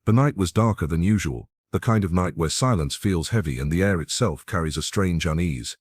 The night was darker than usual, the kind of night where silence feels heavy and the air itself carries a strange unease.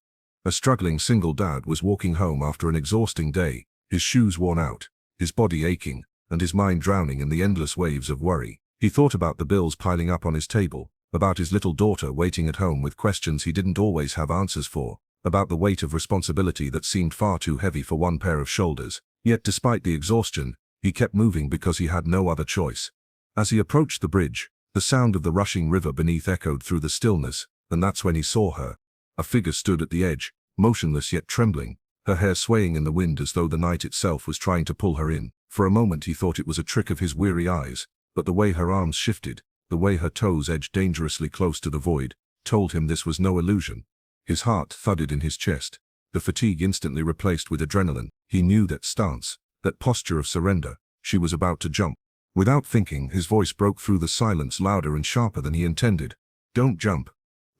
A struggling single dad was walking home after an exhausting day, his shoes worn out, his body aching, and his mind drowning in the endless waves of worry. He thought about the bills piling up on his table, about his little daughter waiting at home with questions he didn't always have answers for, about the weight of responsibility that seemed far too heavy for one pair of shoulders. Yet despite the exhaustion, he kept moving because he had no other choice. As he approached the bridge, the sound of the rushing river beneath echoed through the stillness, and that's when he saw her. A figure stood at the edge, motionless yet trembling, her hair swaying in the wind as though the night itself was trying to pull her in. For a moment he thought it was a trick of his weary eyes, but the way her arms shifted, the way her toes edged dangerously close to the void, told him this was no illusion. His heart thudded in his chest, the fatigue instantly replaced with adrenaline. He knew that stance, that posture of surrender. She was about to jump. Without thinking, his voice broke through the silence louder and sharper than he intended. "Don't jump."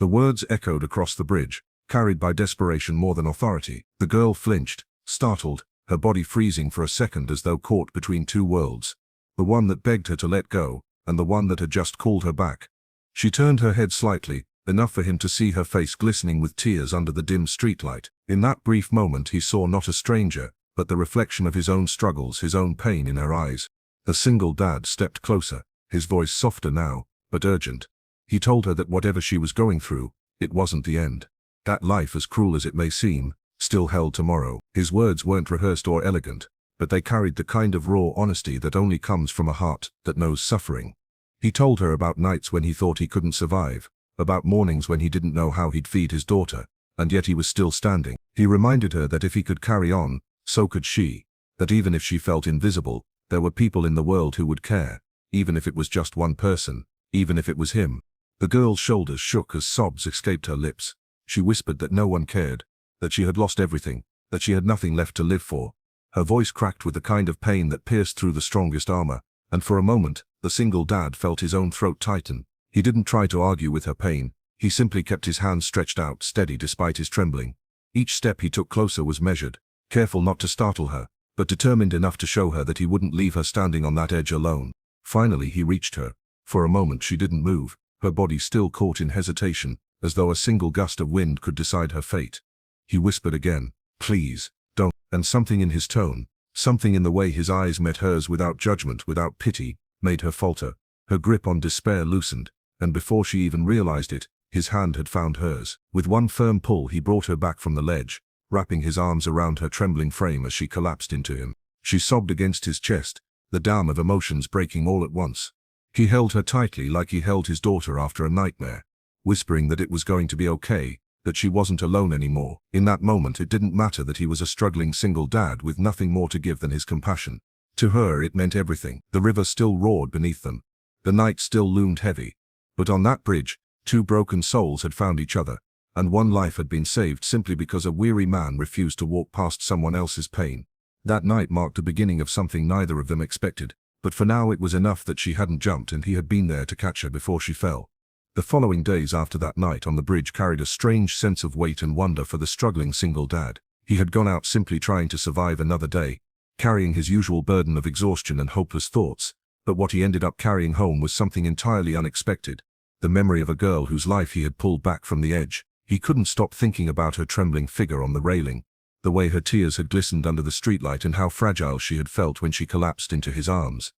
The words echoed across the bridge, carried by desperation more than authority. The girl flinched, startled, her body freezing for a second as though caught between two worlds. The one that begged her to let go, and the one that had just called her back. She turned her head slightly, enough for him to see her face glistening with tears under the dim streetlight. In that brief moment he saw not a stranger, but the reflection of his own struggles, his own pain in her eyes. The single dad stepped closer, his voice softer now, but urgent. He told her that whatever she was going through, it wasn't the end. That life, as cruel as it may seem, still held tomorrow. His words weren't rehearsed or elegant, but they carried the kind of raw honesty that only comes from a heart that knows suffering. He told her about nights when he thought he couldn't survive, about mornings when he didn't know how he'd feed his daughter, and yet he was still standing. He reminded her that if he could carry on, so could she, that even if she felt invisible, there were people in the world who would care, even if it was just one person, even if it was him. The girl's shoulders shook as sobs escaped her lips. She whispered that no one cared, that she had lost everything, that she had nothing left to live for. Her voice cracked with the kind of pain that pierced through the strongest armor, and for a moment, the single dad felt his own throat tighten. He didn't try to argue with her pain, he simply kept his hands stretched out, steady despite his trembling. Each step he took closer was measured, careful not to startle her, but determined enough to show her that he wouldn't leave her standing on that edge alone. Finally he reached her. For a moment she didn't move, her body still caught in hesitation, as though a single gust of wind could decide her fate. He whispered again, "Please, don't," and something in his tone, something in the way his eyes met hers without judgment, without pity, made her falter. Her grip on despair loosened, and before she even realized it, his hand had found hers. With one firm pull he brought her back from the ledge, wrapping his arms around her trembling frame as she collapsed into him. She sobbed against his chest, the dam of emotions breaking all at once. He held her tightly like he held his daughter after a nightmare, whispering that it was going to be okay, that she wasn't alone anymore. In that moment it didn't matter that he was a struggling single dad with nothing more to give than his compassion. To her it meant everything. The river still roared beneath them. The night still loomed heavy. But on that bridge, two broken souls had found each other, and one life had been saved simply because a weary man refused to walk past someone else's pain. That night marked the beginning of something neither of them expected, but for now it was enough that she hadn't jumped and he had been there to catch her before she fell. The following days after that night on the bridge carried a strange sense of weight and wonder for the struggling single dad. He had gone out simply trying to survive another day, carrying his usual burden of exhaustion and hopeless thoughts, but what he ended up carrying home was something entirely unexpected. The memory of a girl whose life he had pulled back from the edge. He couldn't stop thinking about her trembling figure on the railing, the way her tears had glistened under the streetlight and how fragile she had felt when she collapsed into his arms.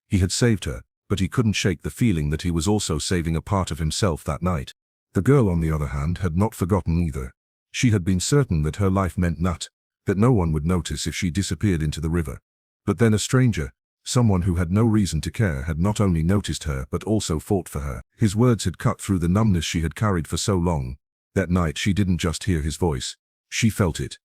He had saved her, but he couldn't shake the feeling that he was also saving a part of himself that night. The girl, on the other hand, had not forgotten either. She had been certain that her life meant naught, that no one would notice if she disappeared into the river. But then a stranger, someone who had no reason to care, had not only noticed her but also fought for her. His words had cut through the numbness she had carried for so long. That night she didn't just hear his voice, she felt it.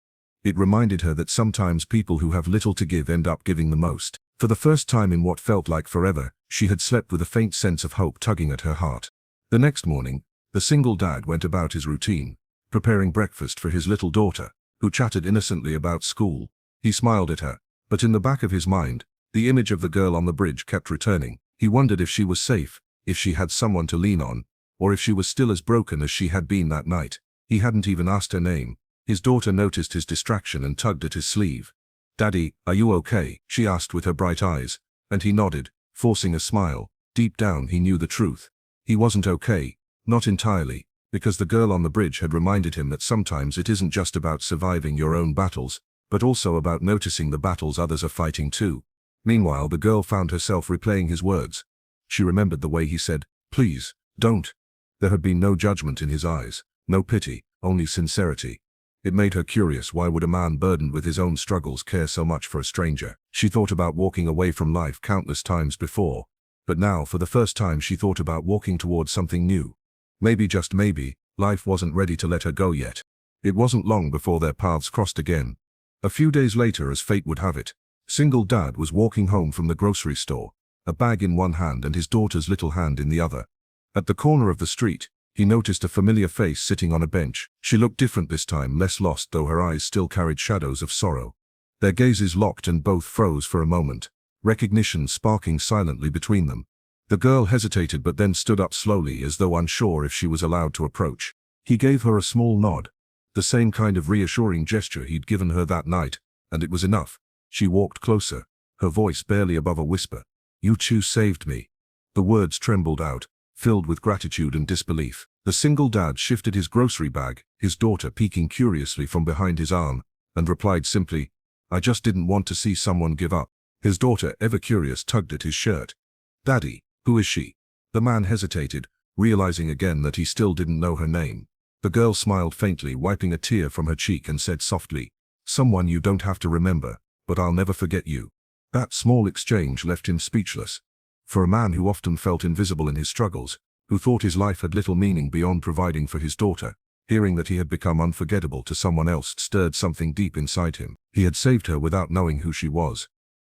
It reminded her that sometimes people who have little to give end up giving the most. For the first time in what felt like forever, she had slept with a faint sense of hope tugging at her heart. The next morning, the single dad went about his routine, preparing breakfast for his little daughter, who chatted innocently about school. He smiled at her, but in the back of his mind, the image of the girl on the bridge kept returning. He wondered if she was safe, if she had someone to lean on, or if she was still as broken as she had been that night. He hadn't even asked her name. His daughter noticed his distraction and tugged at his sleeve. "Daddy, are you okay?" she asked with her bright eyes, and he nodded, forcing a smile. Deep down he knew the truth. He wasn't okay, not entirely, because the girl on the bridge had reminded him that sometimes it isn't just about surviving your own battles, but also about noticing the battles others are fighting too. Meanwhile, the girl found herself replaying his words. She remembered the way he said, "Please, don't." There had been no judgment in his eyes, no pity, only sincerity. It made her curious. Why would a man burdened with his own struggles care so much for a stranger? She thought about walking away from life countless times before, but now, for the first time, she thought about walking towards something new. Maybe, just maybe, life wasn't ready to let her go yet. It wasn't long before their paths crossed again. A few days later, as fate would have it, single dad was walking home from the grocery store, a bag in one hand and his daughter's little hand in the other. At the corner of the street, he noticed a familiar face sitting on a bench. She looked different this time, less lost, though her eyes still carried shadows of sorrow. Their gazes locked and both froze for a moment, recognition sparking silently between them. The girl hesitated but then stood up slowly, as though unsure if she was allowed to approach. He gave her a small nod, the same kind of reassuring gesture he'd given her that night, and it was enough. She walked closer, her voice barely above a whisper. "You two saved me." The words trembled out, filled with gratitude and disbelief. The single dad shifted his grocery bag, his daughter peeking curiously from behind his arm, and replied simply, "I just didn't want to see someone give up." His daughter, ever curious, tugged at his shirt. "Daddy, who is she?" The man hesitated, realizing again that he still didn't know her name. The girl smiled faintly, wiping a tear from her cheek, and said softly, "Someone you don't have to remember, but I'll never forget you." That small exchange left him speechless. For a man who often felt invisible in his struggles, who thought his life had little meaning beyond providing for his daughter, hearing that he had become unforgettable to someone else stirred something deep inside him. He had saved her without knowing who she was,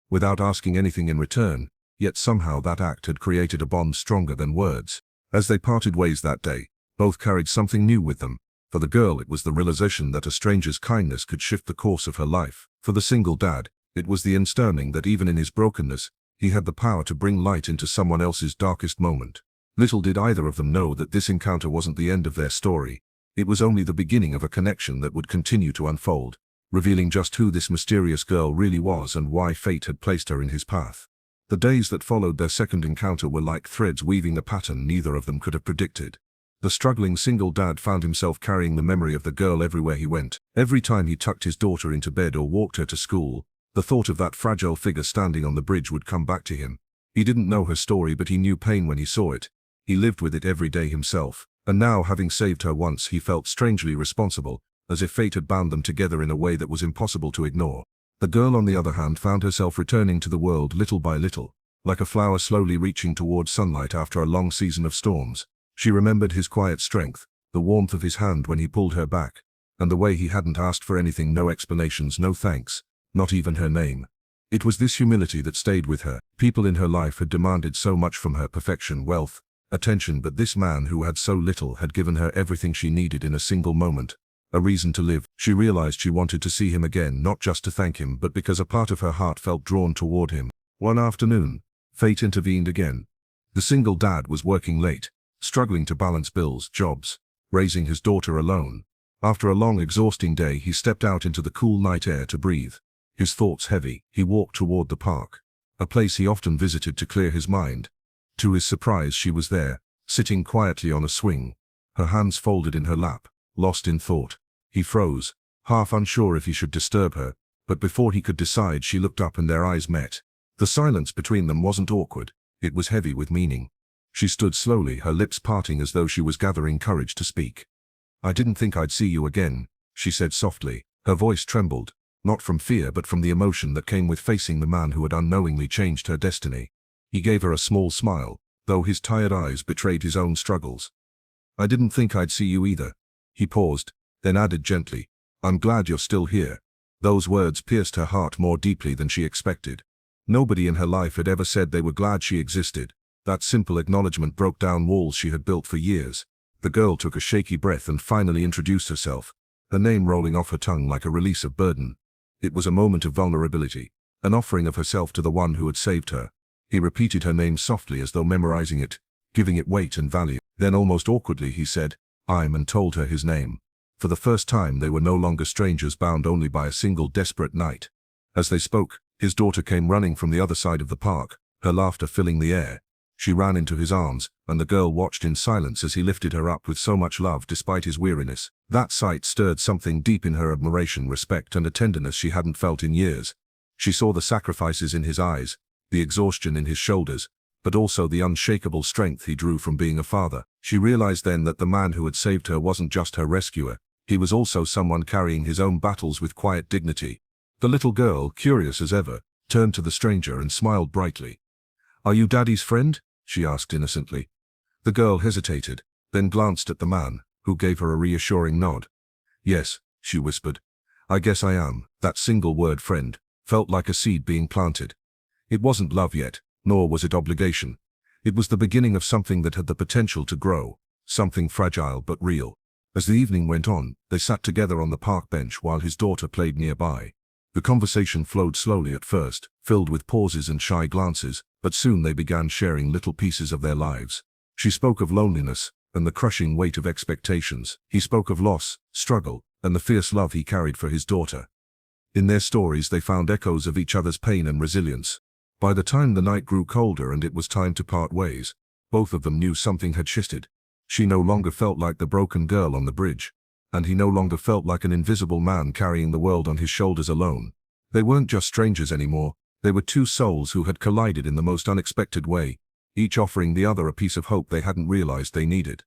without asking anything in return, yet somehow that act had created a bond stronger than words. As they parted ways that day, both carried something new with them. For the girl, it was the realization that a stranger's kindness could shift the course of her life. For the single dad, it was the understanding that even in his brokenness, he had the power to bring light into someone else's darkest moment. Little did either of them know that this encounter wasn't the end of their story. It was only the beginning of a connection that would continue to unfold, revealing just who this mysterious girl really was and why fate had placed her in his path. The days that followed their second encounter were like threads weaving the pattern neither of them could have predicted. The struggling single dad found himself carrying the memory of the girl everywhere he went. Every time he tucked his daughter into bed or walked her to school, the thought of that fragile figure standing on the bridge would come back to him. He didn't know her story, but he knew pain when he saw it. He lived with it every day himself, and now, having saved her once, he felt strangely responsible, as if fate had bound them together in a way that was impossible to ignore. The girl, on the other hand, found herself returning to the world little by little, like a flower slowly reaching towards sunlight after a long season of storms. She remembered his quiet strength, the warmth of his hand when he pulled her back, and the way he hadn't asked for anything, no explanations, no thanks, not even her name. It was this humility that stayed with her. People in her life had demanded so much from her: perfection, wealth, attention, but this man who had so little had given her everything she needed in a single moment. A reason to live. She realized she wanted to see him again, not just to thank him, but because a part of her heart felt drawn toward him. One afternoon, fate intervened again. The single dad was working late, struggling to balance bills, jobs, raising his daughter alone. After a long, exhausting day, he stepped out into the cool night air to breathe. His thoughts heavy, he walked toward the park, a place he often visited to clear his mind. To his surprise, she was there, sitting quietly on a swing, her hands folded in her lap, lost in thought. He froze, half unsure if he should disturb her, but before he could decide, she looked up and their eyes met. The silence between them wasn't awkward, it was heavy with meaning. She stood slowly, her lips parting as though she was gathering courage to speak. "I didn't think I'd see you again," she said softly. Her voice trembled, not from fear but from the emotion that came with facing the man who had unknowingly changed her destiny. He gave her a small smile, though his tired eyes betrayed his own struggles. "I didn't think I'd see you either." He paused, then added gently, "I'm glad you're still here." Those words pierced her heart more deeply than she expected. Nobody in her life had ever said they were glad she existed. That simple acknowledgement broke down walls she had built for years. The girl took a shaky breath and finally introduced herself, her name rolling off her tongue like a release of burden. It was a moment of vulnerability, an offering of herself to the one who had saved her. He repeated her name softly as though memorizing it, giving it weight and value. Then almost awkwardly he said, "I'm," and told her his name. For the first time they were no longer strangers bound only by a single desperate night. As they spoke, his daughter came running from the other side of the park, her laughter filling the air. She ran into his arms, and the girl watched in silence as he lifted her up with so much love despite his weariness. That sight stirred something deep in her: admiration, respect, and a tenderness she hadn't felt in years. She saw the sacrifices in his eyes, the exhaustion in his shoulders, but also the unshakable strength he drew from being a father. She realized then that the man who had saved her wasn't just her rescuer, he was also someone carrying his own battles with quiet dignity. The little girl, curious as ever, turned to the stranger and smiled brightly. "Are you Daddy's friend?" she asked innocently. The girl hesitated, then glanced at the man, who gave her a reassuring nod. "Yes," she whispered. "I guess I am." That single word, friend, felt like a seed being planted. It wasn't love yet, nor was it obligation. It was the beginning of something that had the potential to grow, something fragile but real. As the evening went on, they sat together on the park bench while his daughter played nearby. The conversation flowed slowly at first, filled with pauses and shy glances, but soon they began sharing little pieces of their lives. She spoke of loneliness and the crushing weight of expectations. He spoke of loss, struggle, and the fierce love he carried for his daughter. In their stories they found echoes of each other's pain and resilience. By the time the night grew colder and it was time to part ways, both of them knew something had shifted. She no longer felt like the broken girl on the bridge, and he no longer felt like an invisible man carrying the world on his shoulders alone. They weren't just strangers anymore, they were two souls who had collided in the most unexpected way, each offering the other a piece of hope they hadn't realized they needed.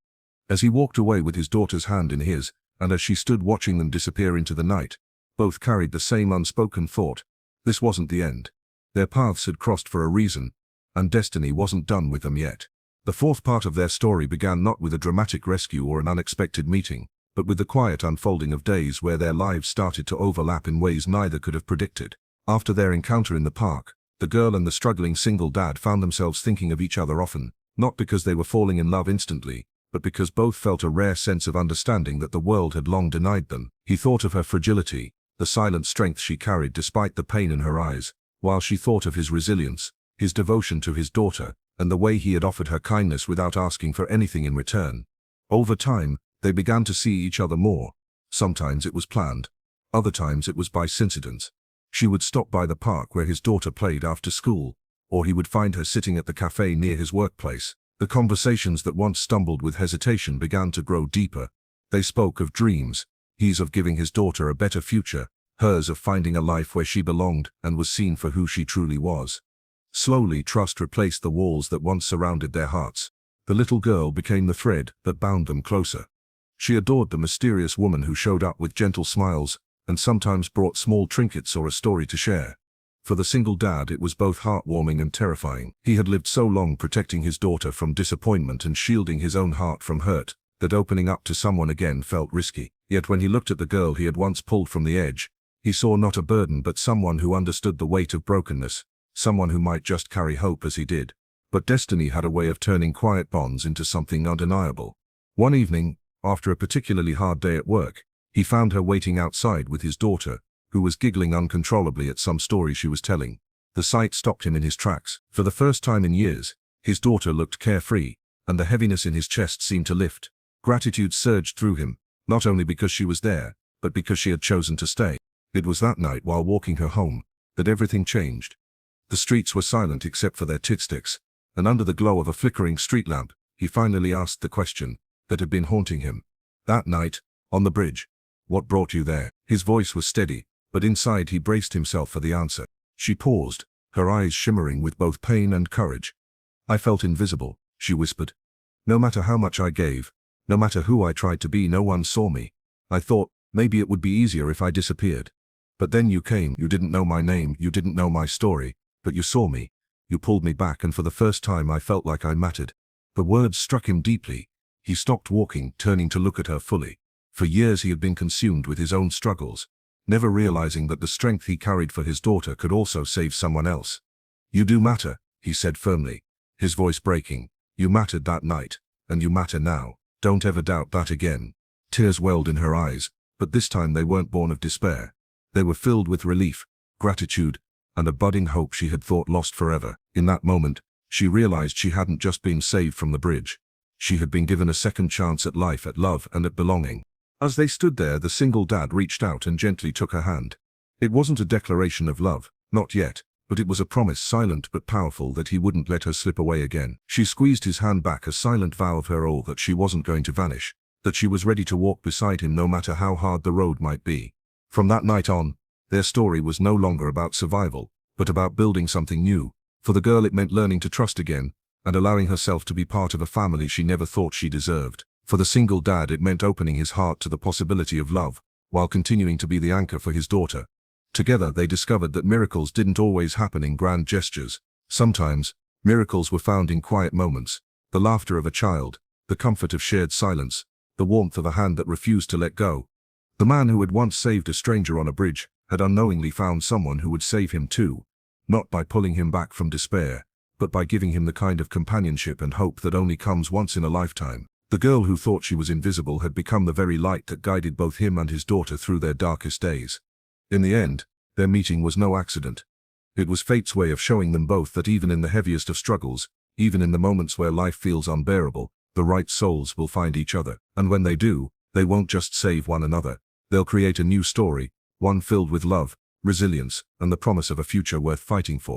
As he walked away with his daughter's hand in his, and as she stood watching them disappear into the night, both carried the same unspoken thought: this wasn't the end. Their paths had crossed for a reason, and destiny wasn't done with them yet. The fourth part of their story began not with a dramatic rescue or an unexpected meeting, but with the quiet unfolding of days where their lives started to overlap in ways neither could have predicted. After their encounter in the park, the girl and the struggling single dad found themselves thinking of each other often, not because they were falling in love instantly, but because both felt a rare sense of understanding that the world had long denied them. He thought of her fragility, the silent strength she carried despite the pain in her eyes, while she thought of his resilience, his devotion to his daughter, and the way he had offered her kindness without asking for anything in return. Over time, they began to see each other more. Sometimes it was planned, other times it was by coincidence. She would stop by the park where his daughter played after school, or he would find her sitting at the cafe near his workplace. The conversations that once stumbled with hesitation began to grow deeper. They spoke of dreams, his of giving his daughter a better future, hers of finding a life where she belonged and was seen for who she truly was. Slowly, trust replaced the walls that once surrounded their hearts. The little girl became the thread that bound them closer. She adored the mysterious woman who showed up with gentle smiles, and sometimes brought small trinkets or a story to share. For the single dad it was both heartwarming and terrifying. He had lived so long protecting his daughter from disappointment and shielding his own heart from hurt, that opening up to someone again felt risky. Yet when he looked at the girl he had once pulled from the edge, he saw not a burden but someone who understood the weight of brokenness, someone who might just carry hope as he did. But destiny had a way of turning quiet bonds into something undeniable. One evening, after a particularly hard day at work, he found her waiting outside with his daughter, who was giggling uncontrollably at some story she was telling. The sight stopped him in his tracks. For the first time in years, his daughter looked carefree, and the heaviness in his chest seemed to lift. Gratitude surged through him, not only because she was there, but because she had chosen to stay. It was that night, while walking her home, that everything changed. The streets were silent except for their tit-sticks, and under the glow of a flickering street lamp, he finally asked the question that had been haunting him. That night, on the bridge, what brought you there? His voice was steady, but inside he braced himself for the answer. She paused, her eyes shimmering with both pain and courage. I felt invisible, she whispered. No matter how much I gave, no matter who I tried to be, no one saw me. I thought, maybe it would be easier if I disappeared. But then you came. You didn't know my name, you didn't know my story, but you saw me. You pulled me back, and for the first time I felt like I mattered. The words struck him deeply. He stopped walking, turning to look at her fully. For years he had been consumed with his own struggles, never realizing that the strength he carried for his daughter could also save someone else. You do matter, he said firmly, his voice breaking. You mattered that night, and you matter now. Don't ever doubt that again. Tears welled in her eyes, but this time they weren't born of despair. They were filled with relief, gratitude, and a budding hope she had thought lost forever. In that moment, she realized she hadn't just been saved from the bridge. She had been given a second chance at life, at love, and at belonging. As they stood there, the single dad reached out and gently took her hand. It wasn't a declaration of love, not yet, but it was a promise, silent but powerful, that he wouldn't let her slip away again. She squeezed his hand back, a silent vow of her all, that she wasn't going to vanish, that she was ready to walk beside him no matter how hard the road might be. From that night on, their story was no longer about survival, but about building something new. For the girl, it meant learning to trust again, and allowing herself to be part of a family she never thought she deserved. For the single dad, it meant opening his heart to the possibility of love, while continuing to be the anchor for his daughter. Together they discovered that miracles didn't always happen in grand gestures. Sometimes, miracles were found in quiet moments: the laughter of a child, the comfort of shared silence, the warmth of a hand that refused to let go. The man who had once saved a stranger on a bridge had unknowingly found someone who would save him too, not by pulling him back from despair, but by giving him the kind of companionship and hope that only comes once in a lifetime. The girl who thought she was invisible had become the very light that guided both him and his daughter through their darkest days. In the end, their meeting was no accident. It was fate's way of showing them both that even in the heaviest of struggles, even in the moments where life feels unbearable, the right souls will find each other. And when they do, they won't just save one another. They'll create a new story, one filled with love, resilience, and the promise of a future worth fighting for.